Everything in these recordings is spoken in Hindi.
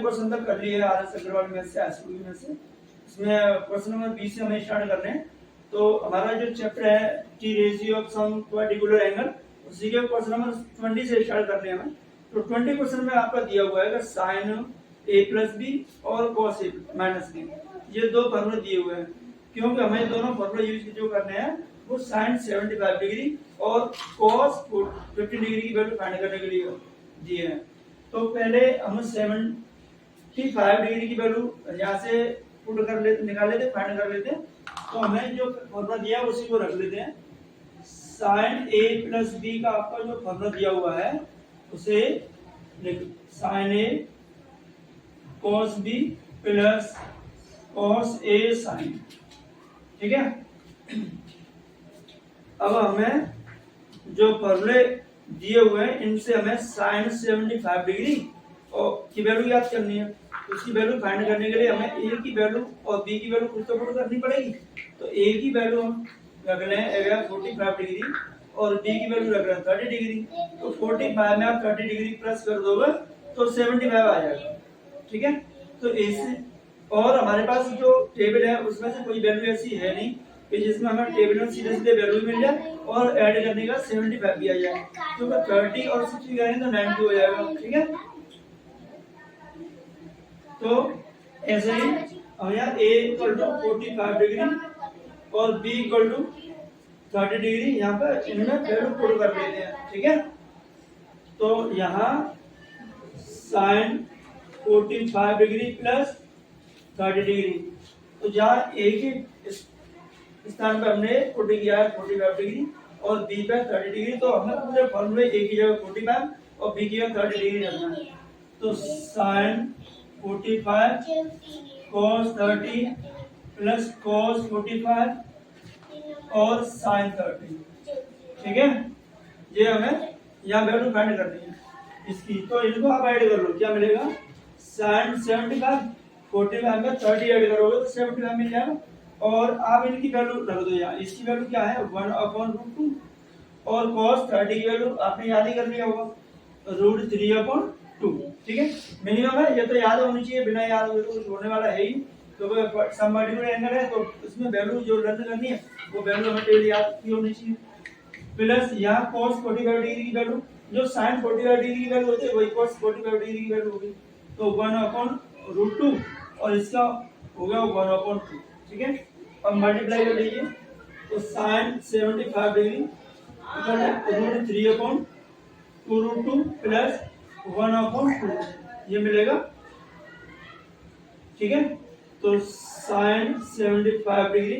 क्वेश्चन तक कर लिए आर एस अग्रवाल में से, एसक्यूबी में से। इसमें क्वेश्चन नंबर 20 से हमें स्टार्ट कर रहे हैं। तो हमारा जो चैप्टर है T ratio of some particular angle, उसी के क्वेश्चन नंबर 20 से स्टार्ट करते हैं हमें। तो 20 क्वेश्चन में आपका दिया हुआ है साइन ए प्लस बी और कॉस ए माइनस बी, ये दो फॉर्मूले दिए हुए हैं। क्योंकि हमें दोनों फॉर्मूले यूज जो करने हैं वो साइन 75 डिग्री और कॉस 50 डिग्री की वैल्यू फाइंड करने के लिए दिए हैं। तो पहले हम 75 डिग्री की वैल्यू यहाँ से पुट कर लेते, निकाल लेते, फाइंड कर लेते हैं। तो हमें जो फॉर्मूला दिया है उसी को रख लेते हैं। साइन ए प्लस बी का आपका जो फॉर्मूला दिया हुआ है उसे sign A cos B plus cos A sign, ठीक है। अब हमें जो फॉर्मूले दिए हुए हैं इनसे हमें साइन 75 डिग्री और की वैल्यू याद करनी है। उसकी वैल्यू फाइंड करने के लिए हमें ए की वैल्यू और बी की वैल्यू खुद तो पुट करनी पड़ेगी। तो ए की वैल्यू हम रख रहे हैं 45 डिग्री और बी की वैल्यू रख रहे हैं 30 डिग्री। तो 45 में आप 30 डिग्री प्लस कर दोगे तो 75 आ जाएगा, ठीक है। तो ऐसे, और हमारे पास जो टेबल है उसमें से कोई वैल्यू ऐसी है नहीं कि जिसमें हमें टेबल में सीधे सीधे वैल्यू मिल जाए और ऐड करने का 75 भी आ जाए। क्योंकि 30 और 60 करेंगे तो 90 हो जाएगा, ठीक है। तो ऐसे ही हम यहाँ a इक्वल टू 45 डिग्री और b इक्वल टू 30 डिग्री यहाँ पर इनमें वैल्यू पुट कर लेते हैं, ठीक है। तो यहाँ साइन 45 डिग्री प्लस 30 डिग्री, तो जहाँ a के स्थान पर हमने पुट किया है 45 डिग्री और b पे 30 डिग्री, तो हमें पूरे फॉर्मूले a की जगह 45 और b की जगह 30 डिग्री रखना है। तो साइन 45 cos 30 प्लस cos 45 और sin 30, ठीक है। ये हमें यहाँ वैल्यू फाइंड करनी है इसकी। तो इनको आप ऐड कर लो, क्या मिलेगा sin 75 45 में 30 ऐड करोगे तो 75 मिल जाएगा। और आप इनकी वैल्यू रख दो यहाँ। इसकी वैल्यू क्या है 1/√2 और cos 30 की वैल्यू आपने याद ही कर लिया होगा √3/2, ठीक है। मिनिमम है, ये तो याद होनी चाहिए, बिना याद हुए तो कुछ होने वाला है ही। तो सम पर्टिकुलर एंगल है तो उसमें वैल्यू जो लर्न करनी है वो वैल्यू हमें डेली याद की होनी चाहिए। प्लस यहाँ cos 45 डिग्री की वैल्यू, जो sin 45 डिग्री की वैल्यू होती है वही cos 45 डिग्री की वैल्यू होगी। तो 1/√2 और इसका होगा 1/2, ठीक है। अब मल्टीप्लाई कर लीजिए तो sin 75 डिग्री √3/2√2 प्लस 1/2 ये मिलेगा, ठीक है। तो sin 75 डिग्री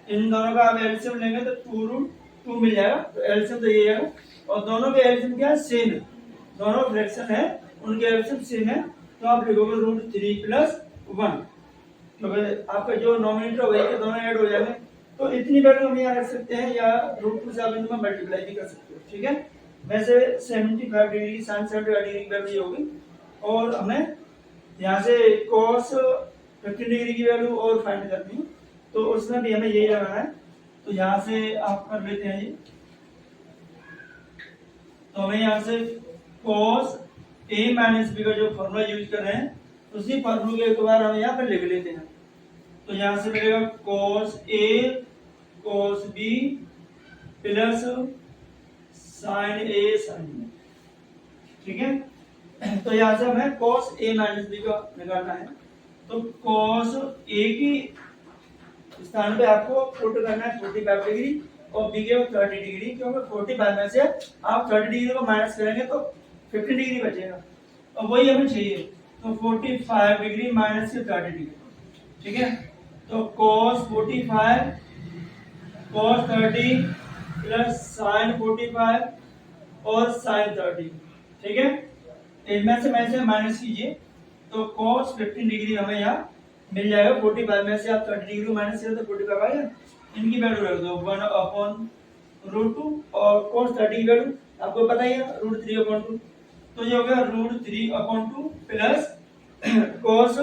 इन दोनों का आप एलसीएम लेंगे तो 2√2 मिल जाएगा। तो एलसीएम तो ये है और दोनों के एलसीएम क्या है सेम है, दोनों फ्रैक्शन है उनके एलसीएम सेम है। तो आप लिखोगे √3 प्लस 1, तो आपका जो नॉमिनेटर होगा ये दोनों ऐड हो जाएंगे। तो इतनी वैल्यू हम यहाँ रख सकते हैं या √2 से आप इनको मल्टीप्लाई भी कर सकते हो, ठीक है। वैसे 75 डिग्री sin 75 डिग्री की वैल्यू होगी और हमें यहाँ से cos 50 डिग्री की वैल्यू और फाइंड करनी है, तो उसमें भी हमें यही लगाना है। तो यहाँ से आप कर लेते हैं ये। तो हमें यहाँ से cos a माइनस b का जो फॉर्मूला यूज कर रहे हैं उसी फॉर्मूले के एक बार हम यहाँ पर लिख लेते हैं। तो यहाँ से मिलेगा cos a cos b plus sin a sin b, ठीक है। तो यहाँ से हमें cos a माइनस b का निकालना है। तो cos a की स्थान पे आपको पुट करना है 45 डिग्री और b के 30 डिग्री, क्योंकि 45 में से आप 30 डिग्री को माइनस करेंगे तो 50 डिग्री बचेगा और वही हमें चाहिए। तो 45 डिग्री माइनस के 30 डिग्री, ठीक है। तो cos 45 cos 30 प्लस sin 45 और sin 30, ठीक है। इनमें से माइनस कीजिए तो cos 15 डिग्री हमें यहाँ मिल जाएगा। 45 में से आप 30 डिग्री को माइनस करें तो 45 आएगा। इनकी वैल्यू रख दो 1/√2 और cos 30 की वैल्यू आपको पता ही है √3/2, तो ये हो गया √3/2 प्लस cos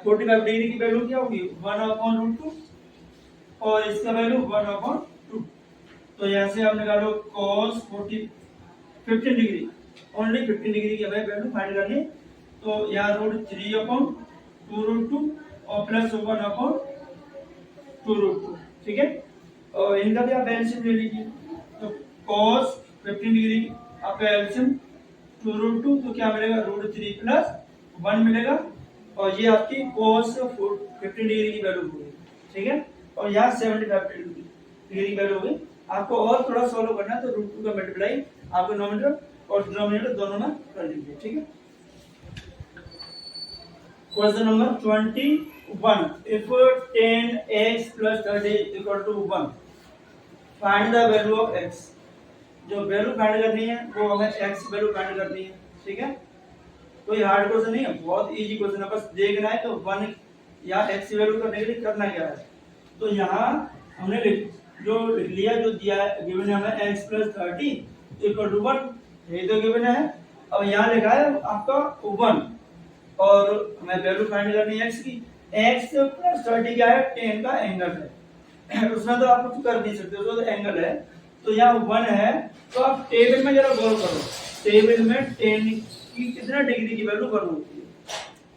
45 डिग्री की वैल्यू क्या होगी 1/√2 और इसका वैल्यू 1/2। तो यहाँ से आप निकालो cos 15 डिग्री, ओनली 15 डिग्री की हमें वैल्यू फाइंड करनी तो यहाँ √3/2√2 और प्लस 1/2√2, ठीक है। और इनका भी आप एलसीएम ले लीजिए, तो cos 15 डिग्री आपका एलसीएम 2√2, तो क्या मिलेगा √3 + 1 मिलेगा, और ये आपकी cos 15 डिग्री की वैल्यू होगी, ठीक है। और यहाँ 75 डिग्री की वैल्यू होगी। आपको और थोड़ा सॉल्व करना है तो √2 का मल्टीप्लाई आपको नोमिनेटर और डिनोमिनेटर दोनों में कर लीजिए, ठीक है। Question number 21, if 10x + 30 = 1, find the value of x। जो वैल्यू फाइंड करनी है वो हमें x वैल्यू फाइंड करनी है, ठीक है। कोई हार्ड क्वेश्चन नहीं है, बहुत इजी क्वेश्चन है, बस देखना है तो 1 या x की वैल्यू करने के लिए करना क्या है। तो यहाँ हमने जो लिख लिया, जो दिया है गिवन है हमें x + 30 = 1, ये तो गिवन है। अब यहाँ लिखा है आपका 1 और हमें वैल्यू फाइंड करनी है x की। x + 30 क्या है, 10 का एंगल है, उसमें तो आप कुछ कर नहीं सकते, उसमें तो एंगल है। तो यहाँ 1 है, तो आप टेबल में जरा गौर करो, टेबल में 10 की कितना डिग्री की वैल्यू 1 होती है,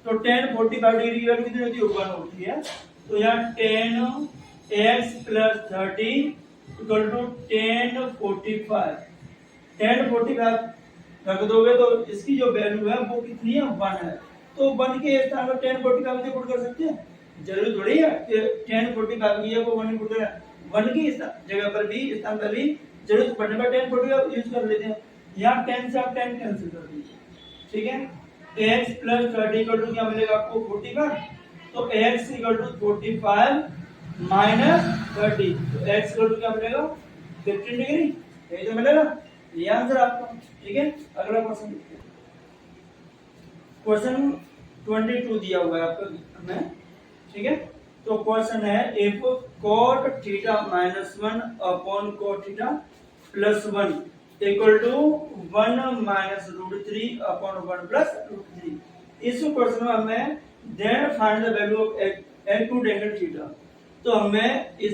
तो 10 45 डिग्री की वैल्यू कितनी होती है, 1 होती है। तो यहाँ 10x + 30 = 1045, 1045 रख दोगे तो इसकी जो वैल्यू है वो कितनी है, 1 है। तो 1 के स्थान पर 1045 से पुट कर सकते हैं, जरूरी थोड़ी है कि 1045 की को 1 पुट करना। 1 की जगह पर भी, स्थान पर भी जरूरत पड़ने पर 1045 यूज कर लेते हैं। यहाँ 10 से आप 10 कैंसिल कर दीजिए, ठीक है। x + 30 = क्या मिलेगा आपको, 45, तो x = 45 - 30, तो x = क्या मिलेगा, 15 डिग्री, यही तो मिलेगा, ये आंसर आपका, ठीक है। अगला क्वेश्चन देखते हैं। क्वेश्चन 22 दिया हुआ है आपको हमें, ठीक है। तो क्वेश्चन है if cot θ - 1 upon cot θ + 1 equal to 1 - √3 upon 1 + √3। इस क्वेश्चन में हमें then find the value of acute angle θ। तो हमें इस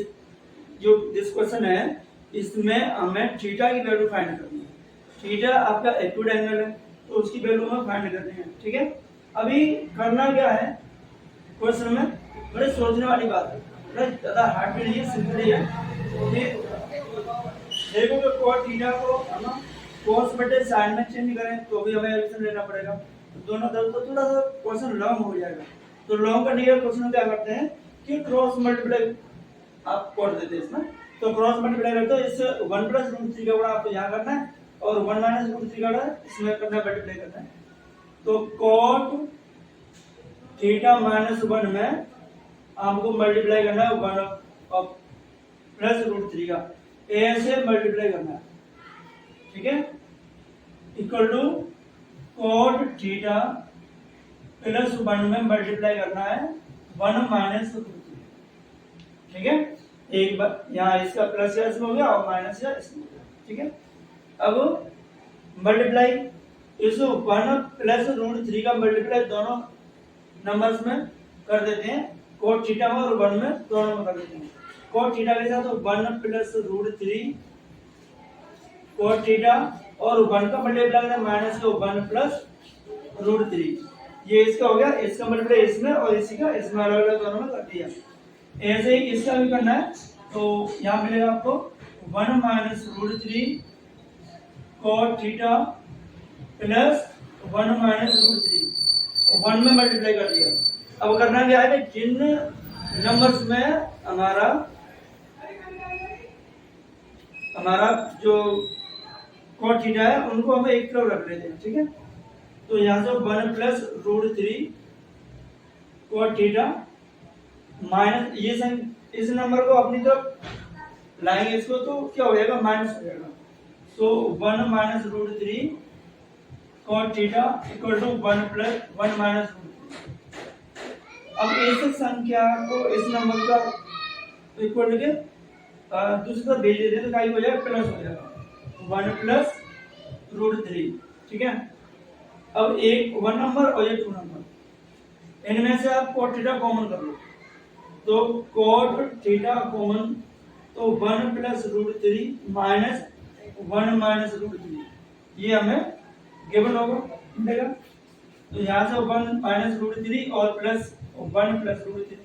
जो दिस क्वेश्चन है इसमें हमें थीटा की वैल्यू फाइंड करनी है। थीटा आपका एक्यूट एंगल है, तो उसकी वैल्यू हमें फाइंड करनी है, ठीक है। अभी करना क्या है क्वेश्चन में, बड़े सोचने वाली बात है, बड़ा ज्यादा हार्ड भी नहीं है, सिंपल ही है। देखो कि cos थीटा को हम cos बटे sin में चेंज करें तो भी हमें एलसीएम लेना पड़ेगा, तो दोनों तरफ तो थोड़ा सा क्वेश्चन लॉन्ग हो जाएगा। तो लॉन्ग करने के क्वेश्चन क्या करते हैं कि क्रॉस मल्टीप्लाई आप कर देते हैं इसमें, तो क्रॉस मल्टीप्लाई करते हो, इस 1 + √3 का बड़ा आपको यहाँ करना है और 1 - √3 का इसमें करना है, मल्टीप्लाई करना है। तो cot θ - 1 में आपको मल्टीप्लाई करना है 1 और प्लस √3 का, a से मल्टीप्लाई करना है, ठीक है, इक्वल टू cot θ + 1 में मल्टीप्लाई करना है 1 - √3, ठीक है। एक बार यहाँ इसका प्लस या इसमें हो गया और माइनस या इसमें हो गया, ठीक है। अब मल्टीप्लाई इस 1 + √3 का मल्टीप्लाई दोनों नंबर्स में कर देते हैं, cot θ में और 1 में दोनों में कर देते हैं। cot θ के साथ 1 + √3 cot θ और 1 का मल्टीप्लाई करना माइनस के 1 + √3, ये इसका हो गया, इसका मल्टीप्लाई इसमें और इसी का इसमें, अलग अलग दोनों में कर दिया। ऐसे ही इसका भी करना है, तो यहाँ मिलेगा आपको 1 - √3 cot θ + 1 - √3, 1 में मल्टीप्लाई कर दिया। अब करना क्या है कि जिन नंबर्स में हमारा जो cot θ है उनको हमें एक तरफ रख लेते हैं, ठीक है। तो यहाँ से 1 + √3 cot θ माइनस ये इस नंबर को अपनी तरफ लाएंगे इसको, तो क्या हो जाएगा, माइनस हो जाएगा। सो 1 - √3 cot θ = 1 + 1 - √3। अब इस संख्या को इस नंबर का इक्वल के दूसरी तरफ भेज देते हैं, तो क्या हो जाएगा, प्लस हो जाएगा 1 + √3, ठीक है। अब एक 1 नंबर और एक 2 नंबर, इनमें से आप cot θ कॉमन कर लो, तो cot θ कॉमन, तो 1 + √3 माइनस 1 - √3, ये हमें गिवन होगा, मिलेगा। तो यहाँ से 1 माइनस रूट 3 और प्लस 1 प्लस रूट 3,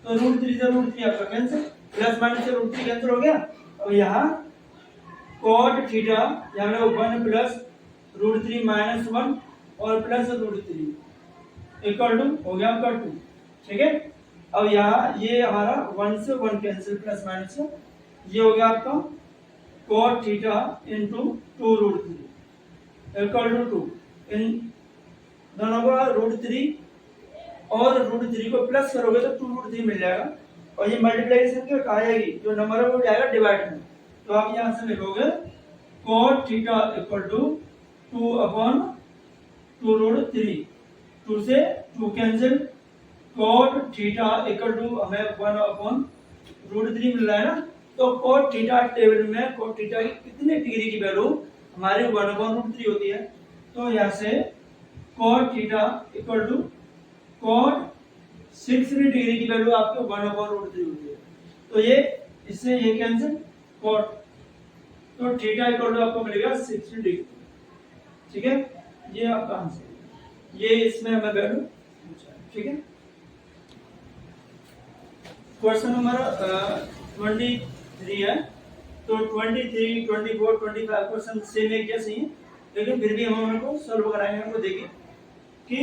तो रूट 3 से रूट 3 आपका कैंसिल, प्लस माइनस से रूट 3 कैंसिल हो गया। और यहाँ cot थीटा यहाँ 1 प्लस रूट 3 माइनस 1 और प्लस रूट 3 इक्वल टू हो गया आपका 2, ठीक है। अब यहाँ ये हमारा 1 से 1 कैंसिल, प्लस माइनस से ये हो गया आपका cot theta into 2 root 3 equal to 2। इन दोनों का रूट 3 और रूट 3 को प्लस करोगे तो 2 रूट 3 मिल जाएगा, और ये मल्टीप्लिकेशन क्यों कहा जाएगी, जो नंबर है वो जाएगा डिवाइड में। तो आप यहाँ से लिखोगे cot theta equal to 2 upon 2 root 3, 2 से 2 cancel, cot theta equal to हमें 1 अपॉन रूट 3 मिल रहा है ना। तो cot थीटा टेबल में cot थीटा की कितने डिग्री की वैल्यू हमारी 1 अपॉन रूट 3 होती है। तो यहाँ से cot theta equal to cot 60 degree की वैल्यू आपको 1 अपॉन रूट 3 होती है। तो ये इससे ये कैंसिल cot, तो थीटा इक्वल टू आपको मिलेगा 60 डिग्री, ठीक है। ये आपका आंसर, ये इसमें हमें वैल्यू, ठीक है। क्वेश्चन नंबर 23 है। तो 23, 24, 25 क्वेश्चन सेम एक जैसे ही, लेकिन फिर भी हम उनको सॉल्व कराएंगे। हमको देखिए कि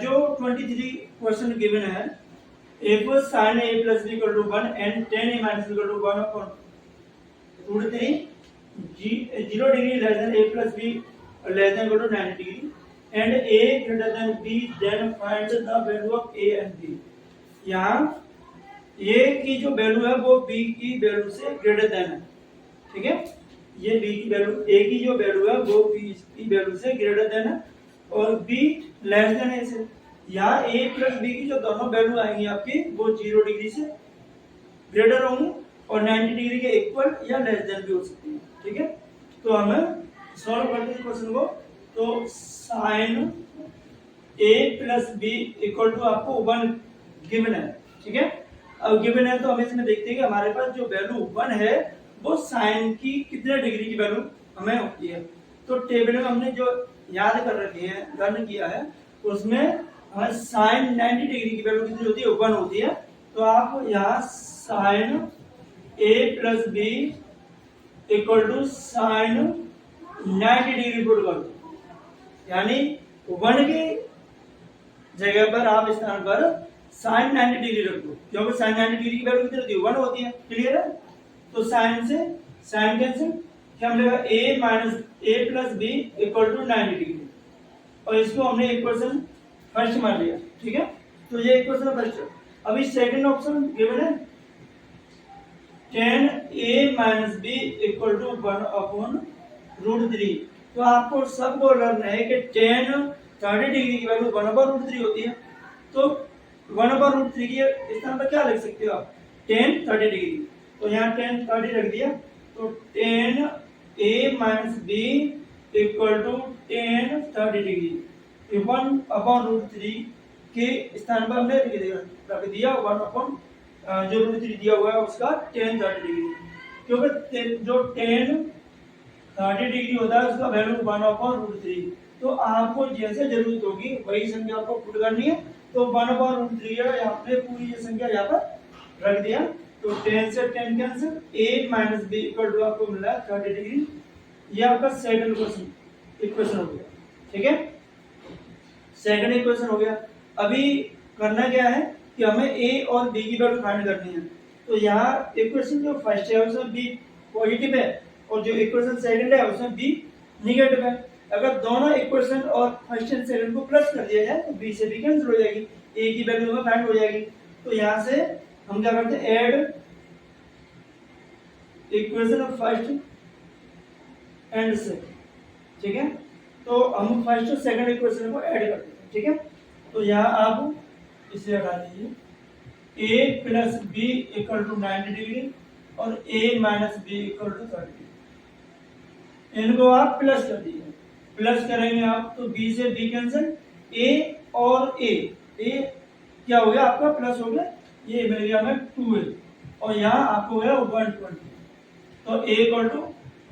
जो 23 क्वेश्चन गिवन है, if sin a plus b equal to 1 and tan a minus b equal to 1 upon root 3, 0 degree less than a plus b less than equal to 90 degree and a greater than b, then find the value of a and b। यहाँ a की जो वैल्यू है वो b की वैल्यू से ग्रेटर देन है, ठीक है। ये b की वैल्यू, a की जो वैल्यू है वो b की वैल्यू से ग्रेटर देन है, और b लेस देन है से। यहाँ a प्लस b की जो दोनों वैल्यू आएंगी आपकी वो 0 डिग्री से ग्रेटर होंगी और 90 डिग्री के इक्वल या लेस देन भी हो सकती है, ठीक है। तो हमें सॉल्व करते हैं क्वेश्चन को। तो sine a plus b equal to आपको 1 गिवन है, ठीक है। अब गिवन है तो हम इसमें देखते हैं कि हमारे पास जो वैल्यू 1 है वो साइन की कितने डिग्री की वैल्यू हमें होती है। तो टेबल में हमने जो याद कर रखी है, लर्न किया है, उसमें हमें साइन 90 डिग्री की वैल्यू कितनी होती है, 1 होती है। तो आप यहाँ sine a plus B equal to sine 90 degree put कर दो, यानी 1 की जगह पर आप स्थान पर साइन 90 डिग्री रख दो, क्योंकि साइन 90 डिग्री की वैल्यू कितनी होती है, 1 होती है। क्लियर है। तो साइन से साइन कैंसिल, क्या मिलेगा, a minus a plus B equal to 90 degree, और इसको हमने इक्वेशन फर्स्ट मान लिया, ठीक है। तो ये इक्वेशन फर्स्ट है। अभी सेकंड ऑप्शन गिवन है tan a minus b equal to 1 upon root 3। तो आपको सबको लर्न है कि tan 30 डिग्री की वैल्यू 1 अपॉन रूट 3 होती है। तो 1 अपॉन रूट 3 की स्थान पर क्या लिख सकते हो आप, tan 30 डिग्री। तो यहाँ tan 30 रख दिया, तो tan a minus b equal to tan 30 degree 1 upon root 3 के स्थान पर हमने रख दिया 1 अपॉन जो रूट 3 दिया हुआ है उसका tan 30 डिग्री, क्योंकि जो tan 30 डिग्री होता है उसका वैल्यू 1 अपॉन रूट 3। तो आपको जैसे जरूरत होगी वही संख्या आपको पुट करनी है। तो 1 अपॉन रूट 3 है, यहाँ पे पूरी ये संख्या यहाँ पर रख दिया। तो tan से tan cancel, a minus b equal to आपको मिला 30 डिग्री। ये आपका सेकंड क्वेश्चन इक्वेशन हो गया, ठीक है। सेकंड इक्वेशन हो गया। अभी करना क्या है कि हमें a और b की वैल्यू फाइंड करनी है। तो यहाँ इक्वेशन जो फर्स्ट है उसमें b पॉजिटिव है, और जो इक्वेशन सेकंड है उसमें b नेगेटिव है। अगर दोनों इक्वेशन और फर्स्ट एंड सेकंड को प्लस कर दिया जाए तो b से b कैंसिल हो जाएगी, a की वैल्यू हमें फाइंड हो जाएगी। तो यहाँ से हम क्या करते हैं, add equation of first and second, ठीक है। तो हम फर्स्ट और सेकंड इक्वेशन को ऐड करते हैं, ठीक है। तो यहाँ आप इसे हटा दीजिए, a plus B equal to 90 degree और a minus B equal to 30 degree. इनको आप प्लस कर दीजिए, प्लस करेंगे आप तो b से b कैंसिल, a और a क्या हो गया आपका, प्लस हो गया, ये मिल गया हमें 2a, और यहाँ आपको गया 120। तो a इक्वल टू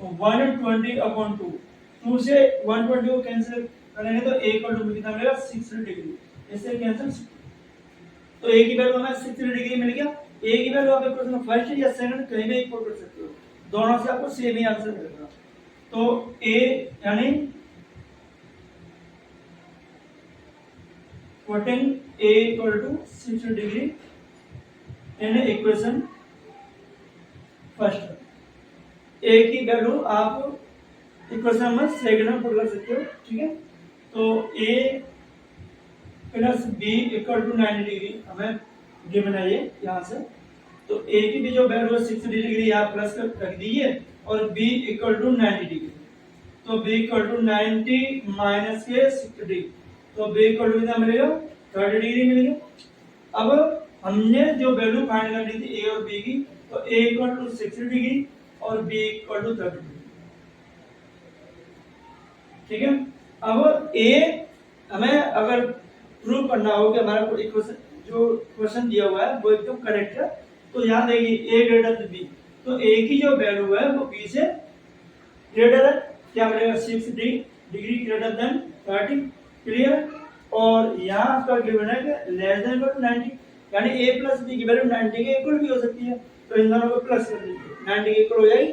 120 अपॉन 2, 2 से 120 को कैंसिल करेंगे तो a इक्वल टू कितना मिलेगा 60 डिग्री, इससे कैंसिल। तो a की वैल्यू हमें 60 डिग्री मिल गया। a की वैल्यू आप इक्वेशन फर्स्ट या सेकंड कहीं भी इक्वल कर सकते हो, दोनों से आपको सेम ही आंसर मिलेगा। तो a यानी putting a equal to 60 degree in equation first, a की वैल्यू आप इक्वेशन नंबर सेकंड में पुट कर सकते हो, ठीक है। तो a plus B equal to 90 degree हमें गिवन है ये यहाँ से। तो a की भी जो वैल्यू है 60 डिग्री यहाँ प्लस कर रख दीजिए और b इक्वल टू 90 डिग्री। तो b इक्वल टू 90 माइनस के 60, तो b इक्वल टू कितना मिलेगा 30 डिग्री मिलेगा। अब हमने जो वैल्यू फाइंड करनी थी a और b की, तो a इक्वल टू 60 डिग्री और b इक्वल टू 30 डिग्री, ठीक है। अब a हमें अगर प्रूव करना हो कि हमारा इक्वेशन जो क्वेश्चन दिया हुआ है वो एकदम करेक्ट है, तो यहाँ देखिए a ग्रेटर देन b, तो a की जो वैल्यू है वो b से ग्रेटर है, क्या मिलेगा 60 डिग्री ग्रेटर देन 30, क्लियर। और यहाँ आपका गिवन है कि लेस देन इक्वल टू 90, यानी a प्लस b की वैल्यू 90 के इक्वल भी हो सकती है, तो इन दोनों को प्लस कर दीजिए, 90 के इक्वल हो जाएगी,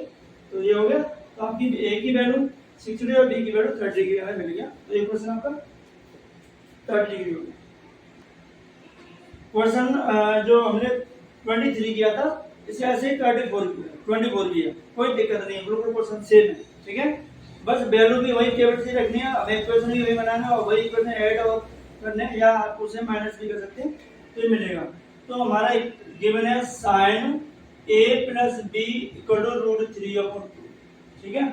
तो ये हो गया। तो आपकी a की वैल्यू 60 और b की वैल्यू 30 डिग्री हमें मिल गया, तो ये क्वेश्चन आपका 30 डिग्री हो गया। क्वेश्चन जो हमने 23 किया था इसे ऐसे ही 24 किया, कोई दिक्कत नहीं है, बिल्कुल क्वेश्चन सेम है, ठीक है। बस वैल्यू भी वही केवल से रखनी है, हमें इक्वेशन भी वही बनाना है और वही इक्वेशन ऐड और करने हैं, या आप उसे माइनस भी कर सकते हैं, तो ये मिलेगा। तो हमारा गिवन है sin a plus b equal to √3/2, ठीक है।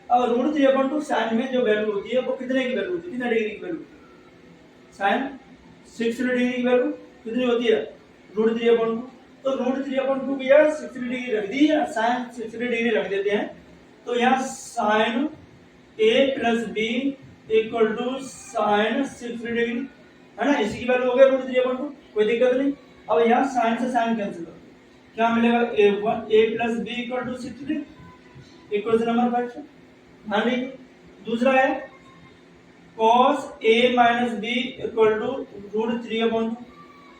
अब √3/2 sin में जो वैल्यू होती है वो कितने की वैल्यू होती है, कितने डिग्री की वैल्यू, sin 60 डिग्री की वैल्यू कितनी होती है √3/2, तो √3/2 की जगह 60 डिग्री रख दी या sin 60 डिग्री रख देते हैं, तो यहाँ sin a plus b equal to sin 60 degree है ना, इसी की वैल्यू हो गया √3/2, कोई दिक्कत नहीं। अब यहाँ sin से sin कैंसिल कर दो, क्या मिलेगा a plus b equal to 60 equation number first. ध्यान रखिए दूसरा है cos a minus b equal to √3/2।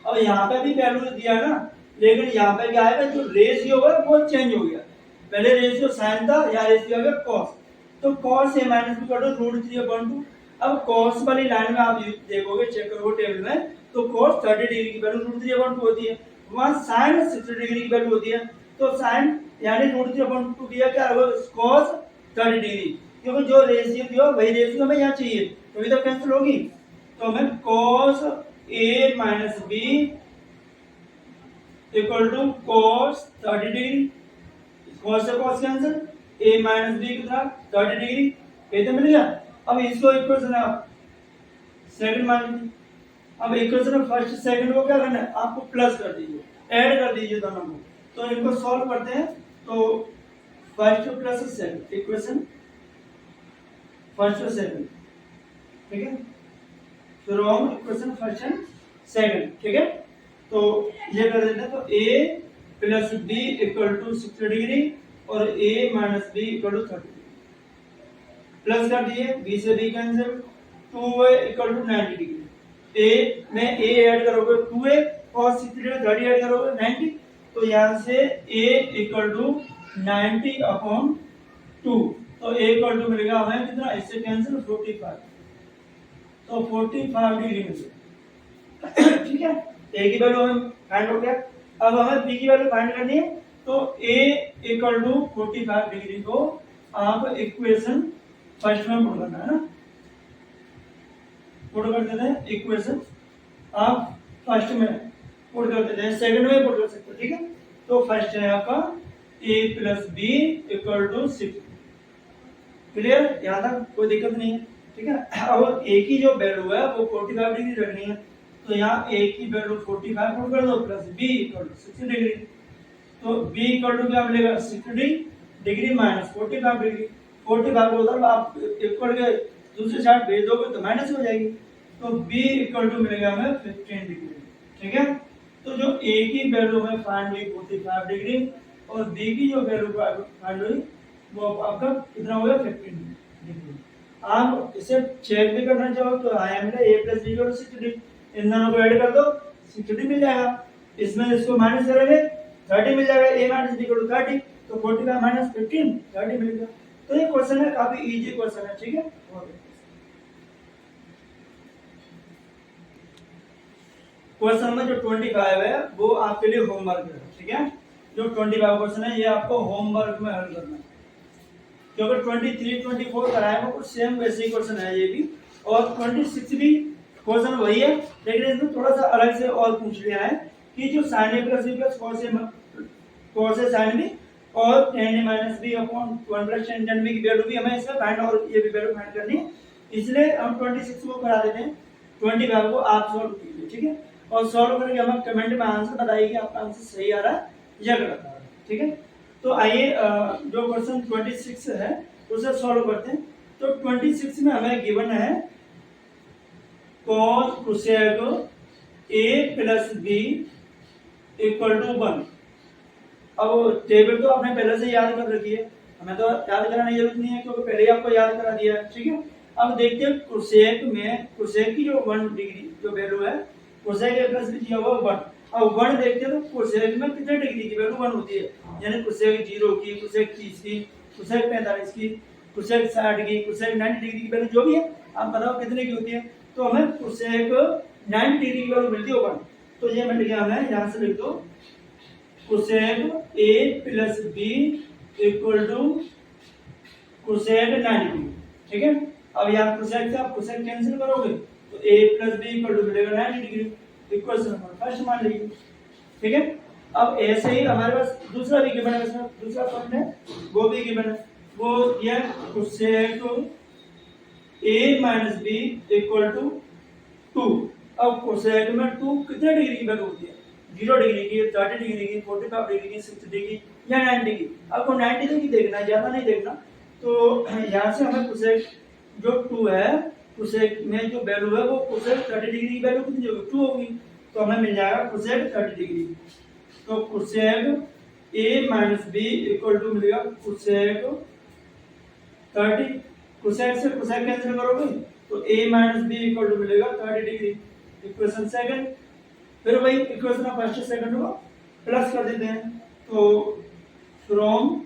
अब यहाँ पे भी वैल्यू दिया है ना, लेकिन यहाँ पे क्या आएगा, जो रेशियो है वो चेंज हो गया, पहले रेशियो sin था, यहाँ रेशियो आ गया cos, तो cos a minus b equal to √3/2। अब cos वाली लाइन में आप देखोगे, चेक करोगे टेबल में, तो cos 30 डिग्री की वैल्यू √3/2 होती है, वहां sin 60 डिग्री की वैल्यू होती है, तो sin यानी √3/2 दिया क्या होगा cos 30 डिग्री, क्योंकि जो रेशियो दिया वही रेशियो हमें यहाँ चाहिए, तभी तो कैंसिल होगी। तो हमें cos a minus b equal to cos 30 degree, cos से cos cancel, a minus b कितना 30 डिग्री, ये तो मिल गया। अब इसको इक्वेशन आप सेकंड मान लीजिए, अब इक्वेशन फर्स्ट सेकंड को क्या करना है, आपको प्लस कर दीजिए, ऐड कर दीजिए दोनों को, तो इनको सॉल्व करते हैं। तो first plus second, equation first और सेकंड, ठीक है, from equation first and second, ठीक है। तो ये कर देते हैं, तो a plus b equal to 60 degree और a minus b equal to 30 degree, plus कर दिए, b से b cancel, 2a equal to 90 degree, a में a ऐड करोगे 2a cos 60 डिग्री 30 ऐड करोगे 90, तो यहाँ से a इक्वल टू 90/2, तो a इक्वल टू मिलेगा हमें कितना, इससे कैंसिल 45, तो 45 डिग्री मिलेगा, ठीक है। a की वैल्यू हमें फाइंड हो गया। अब हमें b की वैल्यू फाइंड करनी है, तो a इक्वल टू 45 डिग्री को आप इक्वेशन फर्स्ट में पुट करना है ना, पुट कर देते हैं, इक्वेशन आप फर्स्ट में पुट कर देते हैं, सेकंड में पुट कर सकते हो, ठीक है। तो फर्स्ट है आपका a plus b equal to 6, clear, यहाँ तक कोई दिक्कत नहीं है, ठीक है। अब a की जो वैल्यू है वो 45 डिग्री रखनी है, तो यहाँ a की वैल्यू 45 पुट कर दो, plus b equal to 60 degree, तो b इक्वल टू क्या मिलेगा 60 डिग्री माइनस 45 डिग्री, 45 को उधर आप इक्वल के दूसरी साइड भेज दोगे तो माइनस हो जाएगी, तो b इक्वल टू मिलेगा हमें 15 डिग्री, ठीक है। तो जो a की वैल्यू हमें फाइंड हुई 45 डिग्री और b की जो वैल्यू फाइंड हुई वो आपका कितना हो गया 15 डिग्री। आप इसे चेक भी करना चाहो तो I am A plus B equal to 60, इन दोनों को ऐड कर दो 60 मिल जाएगा। इसमें इसको माइनस करेंगे 30 मिल जाएगा, a minus B equal to 30, तो 45 माइनस 15 30 मिलेगा। तो ये क्वेश्चन है, काफी इजी क्वेश्चन है, ठीक है। क्वेश्चन नंबर जो 25 है वो आपके लिए होमवर्क है, ठीक है। जो 25 क्वेश्चन है ये आपको होमवर्क में हल करना है, क्योंकि 23 24 कराए वो कुछ सेम वैसे ही क्वेश्चन है ये भी, और 26 भी क्वेश्चन वही है, लेकिन इसमें थोड़ा सा अलग से और पूछ लिया है कि जो sin a plus b plus cos a sin b और tan a minus b upon 1 plus tan b की वैल्यू भी हमें इसमें फाइंड, और ये भी वैल्यू फाइंड करनी है, इसलिए हम 26 को करा देते हैं, 25 को आप सॉल्व कीजिए, ठीक है। और सॉल्व करके हमें कमेंट में आंसर बताइए कि आपका आंसर सही आ रहा है या गलत आ रहा है, ठीक है। तो आइए जो क्वेश्चन 26 है उसे सॉल्व करते हैं। तो 26 में हमें गिवन है cos cosec a plus b equal to 1। अब टेबल तो आपने पहले से याद कर रखी है, हमें तो याद कराने की जरूरत नहीं है क्योंकि पहले ही आपको याद करा दिया है, ठीक है। अब देखते हैं कोसेक में, कोसेक की जो 1 डिग्री जो वैल्यू है, कोसेक a प्लस b दिया हुआ 1। अब 1 देखते हैं तो कोसेक में कितने डिग्री की वैल्यू 1 होती है, यानी कोसेक 0 की, कोसेक 30 की, कोसेक 45 की, कोसेक 60 की, कोसेक 90 डिग्री की वैल्यू जो भी है आप बताओ कितने की होती है। तो हमें कोसेक 90 डिग्री की वैल्यू मिलती है 1, तो ये मिल गया हमें, यहां से लिख दो cosec a plus b equal to cosec 90 degree, ठीक है। अब यहाँ कोसेक से आप कोसेक कैंसिल करोगे तो a plus b equal to मिलेगा 90 डिग्री, इक्वेशन नंबर फर्स्ट मान लीजिए, ठीक है। अब ऐसे ही हमारे पास दूसरा भी गिवन है, दूसरा पॉइंट है वो भी गिवन है, वो ये cosec a minus b equal to 2। अब कोसेक में 2 कितने डिग्री की वैल्यू होती है, 0 डिग्री की, 30 डिग्री की, 45 डिग्री की, 60 डिग्री या 90 डिग्री। आपको 90 डिग्री देखना है, ज्यादा नहीं देखना। तो यहाँ से हमें कोसेक जो 2 है, कोसेक में जो वैल्यू है वो कोसेक 30 डिग्री की वैल्यू कितनी होगी, 2 होगी, तो हमें मिल जाएगा कोसेक 30 डिग्री। तो cosec a minus b equal to मिलेगा कोसेक 30, कोसेक से कोसेक कैंसिल करोगे तो a minus b equal to मिलेगा 30 डिग्री, इक्वेशन सेकंड। फिर वही इक्वेशन फर्स्ट सेकंड को प्लस कर देते हैं, तो from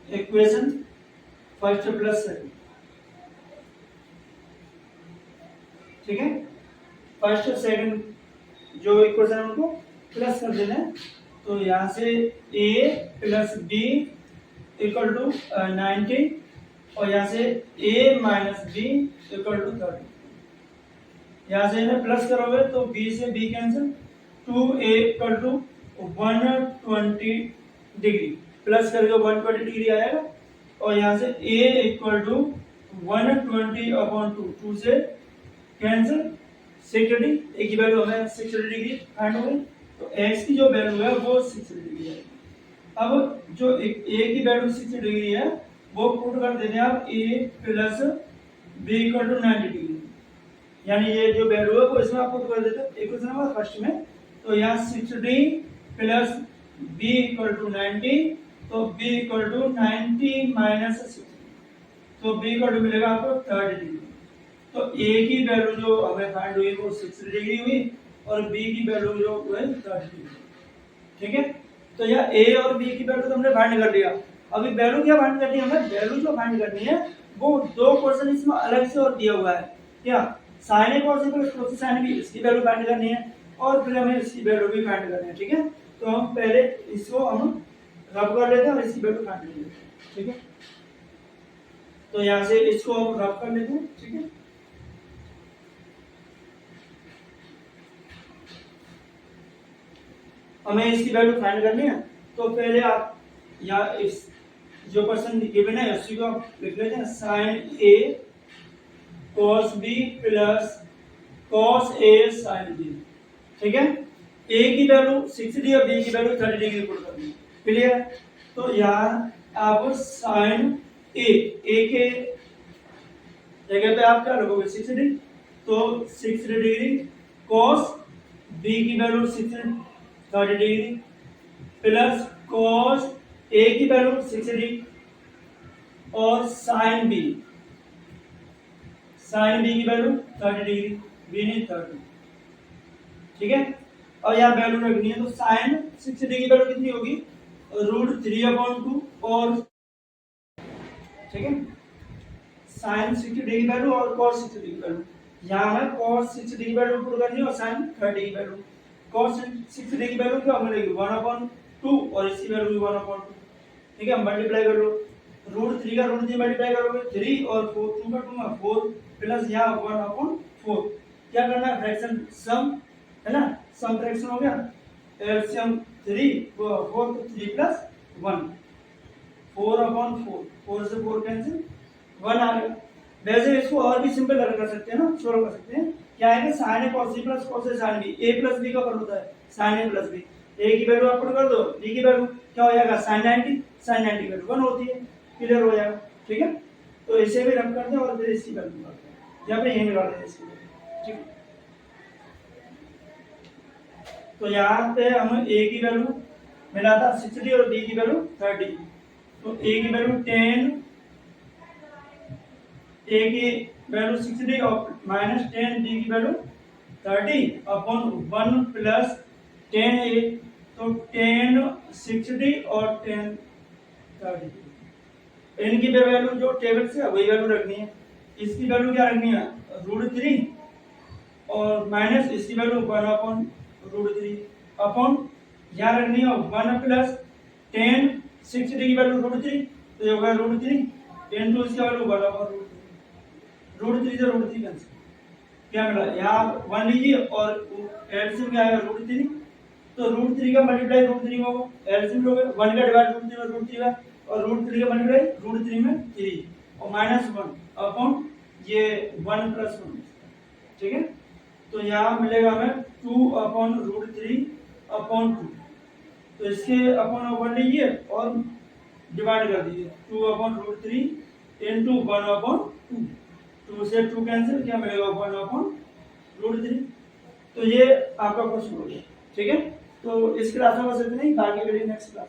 equation first plus second, ठीक है। फर्स्ट सेकंड जो इक्वेशन उनको प्लस कर देना है, तो यहाँ से a plus b equal to 90 और यहाँ से a minus b equal to 30। यहाँ से इन्हें प्लस करोगे तो b से b cancel, 2a equal to 120 degree, plus करके 120 डिग्री आएगा, और यहाँ से a इक्वल टू 120 अपॉन 2 से कैंसिल 60 डिग्री, एक की वैल्यू हमें 60 डिग्री फाइंड हो गई, तो x की जो वैल्यू है वो 60 डिग्री है। अब जो a की वैल्यू 60 डिग्री है वो पुट कर देते हैं आप a plus b equal to 90 degree, यानी ये जो वैल्यू है वो इसमें आप पुट कर देते हैं इक्वेशन नंबर फर्स्ट में। तो यहाँ 60 प्लस b इक्वल टू 90, तो b इक्वल टू 90 माइनस 60, तो b इक्वल टू मिलेगा आपको 30 डिग्री। तो a की वैल्यू जो हमें फाइंड हुई वो 60 डिग्री हुई और b की वैल्यू जो है 30 डिग्री, ठीक है। तो यह a और b की वैल्यू तो हमने फाइंड कर लिया। अभी वैल्यू क्या फाइंड करनी है हमें, वैल्यू जो फाइंड करनी है वो दो क्वेश्चन इसमें अलग से और दिया हुआ है, क्या sin a cos a plus cos a sin b, इसकी वैल्यू फाइंड करनी है और फिर हमें इसकी वैल्यू भी फाइंड करनी है, ठीक है। तो हम पहले इसको हम रब कर लेते हैं और इसकी वैल्यू फाइंड कर लेते हैं, ठीक है। तो यहाँ से इसको हम रब कर लेते हैं, ठीक है। हमें इसकी वैल्यू फाइंड करनी है, तो पहले आप या इस जो क्वेश्चन गिवन है उसी को आप लिख लेते हैं, sin a cos b plus cos a sin b, ठीक है। a की वैल्यू 60 और b की वैल्यू 30 डिग्री पुट करनी है, क्लियर। तो यहाँ आप sin a के जगह पे आप क्या रखोगे 60, तो 60 डिग्री, cos b की value 30 degree plus cos a की वैल्यू 60 डिग्री और साइन बी की वैल्यू 30 डिग्री, बी नहीं 30, ठीक है। और यहाँ वैल्यू रखनी है, तो साइन 60 डिग्री की वैल्यू कितनी होगी, √3/2 और ठीक है, साइन 60 डिग्री वैल्यू और कॉस 60 डिग्री वैल्यू। यहाँ हमें कॉस 60 डिग्री वैल्यू पुट करनी है और साइन 30 की वैल्यू। कॉस 60 डिग्री वैल्यू क्या मिलेगी 1/2 और इसकी वैल्यू भी 1/2, ठीक है। मल्टीप्लाई कर लो, √3 का √3 मल्टीप्लाई करोगे 3 और 4, 2 का 2 में 4 प्लस यहाँ 1/4। क्या करना है, फ्रैक्शन सम है ना, सम फ्रैक्शन हो गया, एलसीएम 3 4 तो 3 प्लस 1 4/4, 4 से 4 कैंसिल 1 आ गया। वैसे इसको और भी सिंपल कर सकते हैं ना, सोल्व कर सकते हैं। क्या है कि sin a cos b plus cos a sin b, a plus b का फल होता है sin a plus b। a की वैल्यू आप पुट कर दो, b की वैल्यू क्या हो जाएगा sin 90, sin 90 की वैल्यू 1 होती है, क्लियर हो जाएगा, ठीक है। तो इसे भी रख करते हैं और फिर इसकी वैल्यू निकालते हैं, यहाँ पे यही निकाल दें इसकी वैल्यू, ठीक है। तो यहाँ पे हम a की वैल्यू मिला था 60 और b की वैल्यू 30, तो a की वैल्यू 10, a की वैल्यू 60 और -10, b की वैल्यू 30/1 प्लस 10a, तो 10 60 और 10 30, इनकी वैल्यू जो टेबल से है वही वैल्यू रखनी है। इसकी वैल्यू क्या रखनी है √3 और माइनस इसकी वैल्यू 1/√3 अपॉन यहाँ रखनी है 1 प्लस 10 60 की वैल्यू √3, तो ये होगा √3 इनटू इसकी वैल्यू 1/√3, √3 से √3 कैंसिल, क्या मिला यहाँ 1 लीजिए और एलसीएम क्या आएगा √3, तो √3 का मल्टीप्लाई √3 होगा, एलसीएम लोगे 1 का डिवाइड √3 में √3 है और √3 का मल्टीप्लाई √3 में 3 और -1 अपॉन ये 1 प्लस 1, ठीक है। तो यहाँ मिलेगा हमें 2/√3/2, तो इसके अपॉन 1 लीजिए और डिवाइड कर दीजिए 2/√3 इनटू 1/2, 2 से 2 कैंसिल, क्या मिलेगा 1/√3। तो ये आपका क्वेश्चन हो गया, ठीक है। तो इस क्लास में बस इतना ही, बाकी वीडियो नेक्स्ट क्लास।